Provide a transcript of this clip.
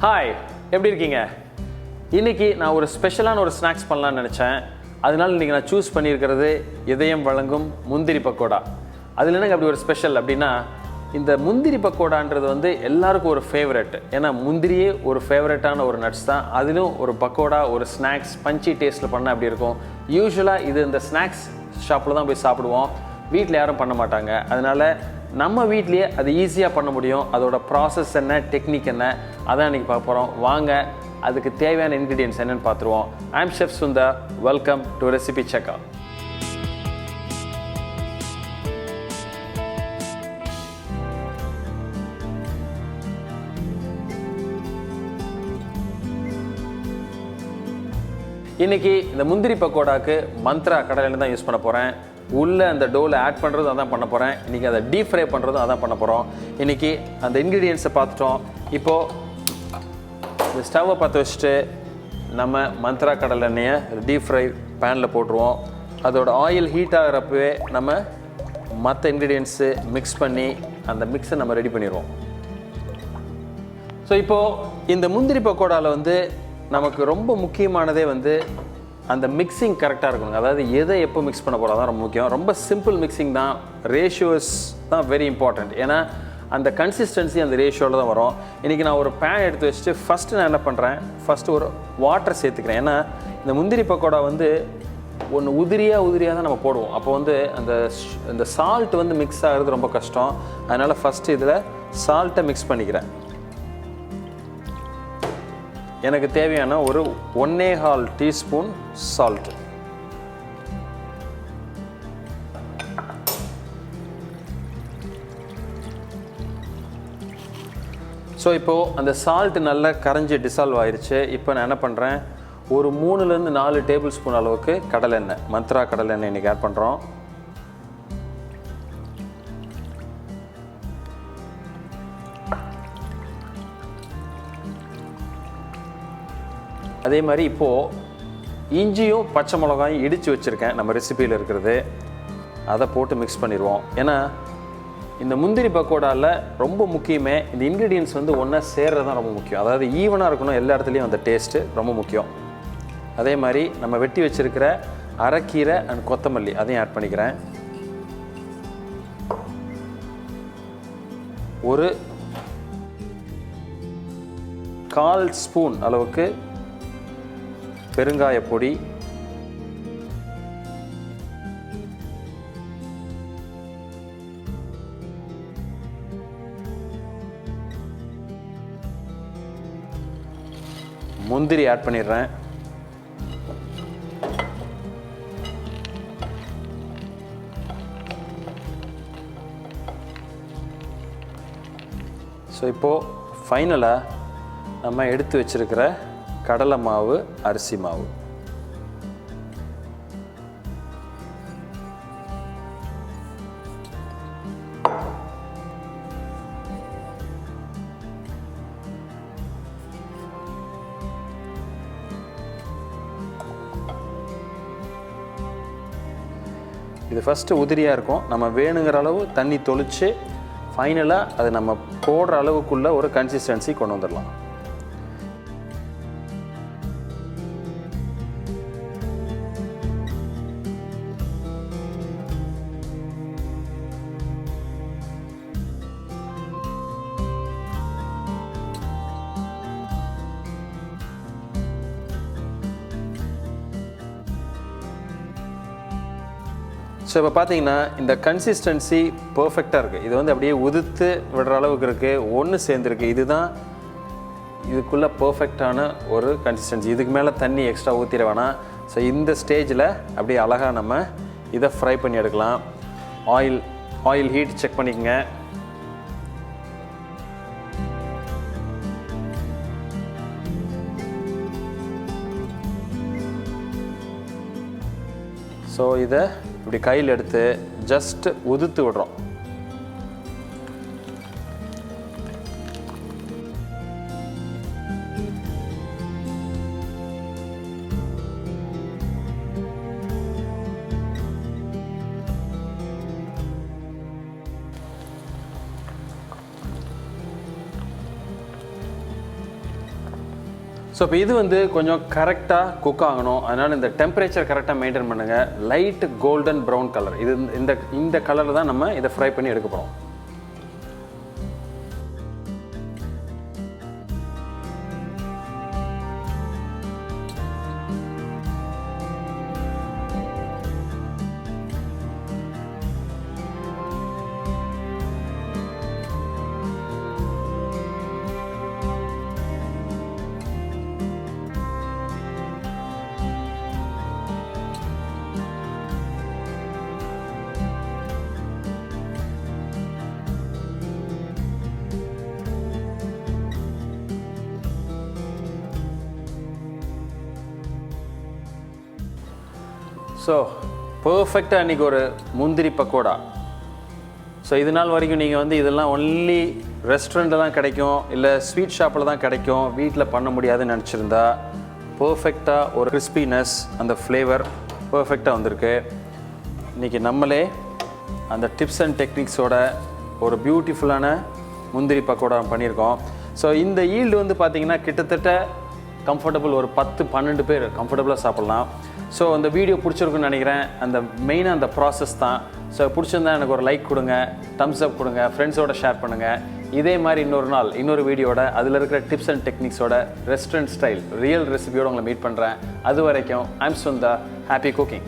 Hi, எப்படி இருக்கீங்க? இன்றைக்கி நான் ஒரு ஸ்பெஷலான ஒரு ஸ்நாக்ஸ் பண்ணலான்னு நினச்சேன். அதனால இன்றைக்கி நான் சூஸ் பண்ணியிருக்கிறது இதயம் வழங்கும் முந்திரி பக்கோடா. அதில் என்னங்க அப்படி ஒரு ஸ்பெஷல் அப்படின்னா, இந்த முந்திரி பக்கோடான்றது வந்து எல்லாருக்கும் ஒரு ஃபேவரெட். ஏன்னா முந்திரியே ஒரு ஃபேவரட்டான ஒரு நட்ஸ் தான். அதிலும் ஒரு பக்கோடா, ஒரு ஸ்நாக்ஸ் பஞ்சி டேஸ்ட்டில் பண்ணால் அப்படி இருக்கும். யூஸ்வலாக இது இந்த ஸ்நாக்ஸ் ஷாப்பில் தான் போய் சாப்பிடுவோம், வீட்டில் யாரும் பண்ண மாட்டாங்க. அதனால் நம்ம வீட்லேயே அது ஈஸியாக பண்ண முடியும். அதோட ப்ராசஸ் என்ன, டெக்னிக் என்ன, அதான் இன்றைக்கி பார்க்க போகிறோம். வாங்க அதுக்கு தேவையான இன்க்ரீடியன்ட்ஸ் என்னென்னு பார்த்துருவோம். I am chef Sundar. Welcome to recipe checker. இன்றைக்கி இந்த முந்திரி பக்கோடாக்கு மந்த்ரா கடலையில் தான் யூஸ் பண்ண போகிறேன். உள்ளே அந்த டோவில் ஆட் பண்ணுறதும் அதான் பண்ண போகிறேன். இன்றைக்கி அதை டீப் ஃப்ரை பண்ணுறதும் அதான் பண்ண போகிறோம். இன்றைக்கி அந்த இன்க்ரீடியன்ஸை பார்த்துட்டோம். இப்போது இந்த ஸ்டவ்வை பற்ற வச்சுட்டு நம்ம மந்த்ரா கடலை எண்ணெயை டீப் ஃப்ரை பேனில் போட்டுருவோம். அதோட ஆயில் ஹீட் ஆகிறப்பவே நம்ம மற்ற இன்க்ரீடியன்ஸு மிக்ஸ் பண்ணி அந்த மிக்ஸை நம்ம ரெடி பண்ணிடுவோம். ஸோ இப்போது இந்த முந்திரி பக்கோடாவில் வந்து நமக்கு ரொம்ப முக்கியமானதே வந்து அந்த மிக்சிங் கரெக்டாக இருக்கணும். அதாவது எதை எப்போ மிக்ஸ் பண்ண போகிறோம் தான் ரொம்ப முக்கியம். ரொம்ப சிம்பிள் மிக்சிங் தான். ரேஷியோஸ் தான் வெரி இம்பார்ட்டண்ட். ஏன்னா அந்த கன்சிஸ்டன்சி அந்த ரேஷியோவில் தான் வரும். இன்றைக்கி நான் ஒரு பேன் எடுத்து வச்சுட்டு ஃபஸ்ட்டு நான் என்ன பண்ணுறேன், ஃபஸ்ட்டு ஒரு வாட்டர் சேர்த்துக்கிறேன். ஏன்னா இந்த முந்திரி பக்கோடா வந்து ஒன்று உதிரியாக தான் நம்ம போடுவோம். அப்போ வந்து அந்த சால்ட் வந்து மிக்ஸ் ஆகிறது ரொம்ப கஷ்டம். அதனால் ஃபஸ்ட்டு இதில் சால்ட்டை மிக்ஸ் பண்ணிக்கிறேன். எனக்கு தேவையான ஒரு 1.25 டீஸ்பூன் சால்ட். ஸோ இப்போது அந்த சால்ட் நல்லா கரைஞ்சி டிசால்வ் ஆயிடுச்சு. இப்போ நான் என்ன பண்ணுறேன், ஒரு 3லேருந்து 4 டேபிள் ஸ்பூன் அளவுக்கு கடலெண்ணெய், மந்த்ரா கடலெண்ணெய் இன்றைக்கி ஆட் பண்ணுறோம். அதே மாதிரி இப்போது இஞ்சியும் பச்சை மிளகாயும் இடித்து வச்சுருக்கேன், நம்ம ரெசிபியில் இருக்கிறது. அதை போட்டு மிக்ஸ் பண்ணிடுவோம். ஏன்னா இந்த முந்திரி பக்கோடாவில் ரொம்ப முக்கியமே இந்த இன்க்ரீடியன்ஸ் வந்து ஒன்றா சேர்றது தான் ரொம்ப முக்கியம். அதாவது ஈவனாக இருக்கணும் எல்லா இடத்துலையும். அந்த டேஸ்ட்டு ரொம்ப முக்கியம். அதே மாதிரி நம்ம வெட்டி வச்சுருக்கிற அரைக்கீரை அண்ட் கொத்தமல்லி அதையும் ஆட் பண்ணிக்கிறேன். ஒரு 1/4 ஸ்பூன் அளவுக்கு பெருங்காய பொடி, முந்திரி ஆட் பண்ணிடுறேன். ஸோ இப்போது ஃபைனலாக நம்ம எடுத்து வச்சிருக்கிற கடலை மாவு, அரிசி மாவு. இது ஃபஸ்ட்டு உதிரியாக இருக்கும். நம்ம வேணுங்கிற அளவு தண்ணி தொளிச்சு ஃபைனலாக அது நம்ம போடுற அளவுக்குள்ள ஒரு கன்சிஸ்டன்சி கொண்டு வந்துடலாம். ஸோ இப்போ பார்த்தீங்கன்னா இந்த கன்சிஸ்டன்சி பர்ஃபெக்டாக இருக்குது. இது வந்து அப்படியே உதுத்து விடுற அளவுக்கு இருக்குது, ஒன்று சேர்ந்துருக்கு. இதுதான் இதுக்குள்ளே பர்ஃபெக்டான ஒரு கன்சிஸ்டன்சி. இதுக்கு மேலே தண்ணி எக்ஸ்ட்ரா ஊற்றிட வேணாம். ஸோ இந்த ஸ்டேஜில் அப்படியே அழகாக நம்ம இதை ஃப்ரை பண்ணி எடுக்கலாம். ஆயில் ஹீட் செக் பண்ணிக்கோங்க. ஸோ இதை இப்படி கையில் எடுத்து ஜஸ்ட் உதுத்து விடுறோம். ஸோ இப்போ இது வந்து கொஞ்சம் கரெக்டாக குக் ஆகணும். அதனால் இந்த டெம்பரேச்சர் கரெக்டாக மெயின்டைன் பண்ணுங்கள். லைட் கோல்டன் ப்ரௌன் கலர் இது இந்த கலரில் தான் நம்ம இதை ஃப்ரை பண்ணி எடுக்க போகிறோம். ஸோ பர்ஃபெக்டாக இன்றைக்கி ஒரு முந்திரி பக்கோடா. ஸோ இது நாள் வரைக்கும் நீங்கள் வந்து இதெல்லாம் ஒன்லி ரெஸ்டாரண்ட்டில் தான் கிடைக்கும், இல்லை ஸ்வீட் ஷாப்பில் தான் கிடைக்கும், வீட்டில் பண்ண முடியாதுன்னு நினச்சிருந்தா பர்ஃபெக்டாக ஒரு கிறிஸ்பினஸ் அந்த ஃப்ளேவர் பர்ஃபெக்டாக வந்திருக்கு. இன்றைக்கி நம்மளே அந்த டிப்ஸ் அண்ட் டெக்னிக்ஸோட ஒரு பியூட்டிஃபுல்லான முந்திரி பக்கோடா பண்ணியிருக்கோம். ஸோ இந்த ஈல்டு வந்து பார்த்திங்கன்னா கிட்டத்தட்ட கம்ஃபர்டபுள் ஒரு 10-12 பேர் கம்ஃபர்டபுளாக சாப்பிட்லாம். ஸோ அந்த வீடியோ பிடிச்சிருக்குன்னு நினைக்கிறேன். அந்த மெயினாக அந்த ப்ராசஸ் தான். ஸோ பிடிச்சிருந்தா எனக்கு ஒரு லைக் கொடுங்க, தம்ஸ் அப் கொடுங்க, ஃப்ரெண்ட்ஸோட ஷேர் பண்ணுங்கள். இதே மாதிரி இன்னொரு நாள் இன்னொரு வீடியோட அதில் இருக்கிற டிப்ஸ் அண்ட் டெக்னிக்ஸோட ரெஸ்டாரண்ட் ஸ்டைல் ரியல் ரெசிபியோடு உங்களை மீட் பண்ணுறேன். அது வரைக்கும் ஐம் சுந்தர். Happy cooking.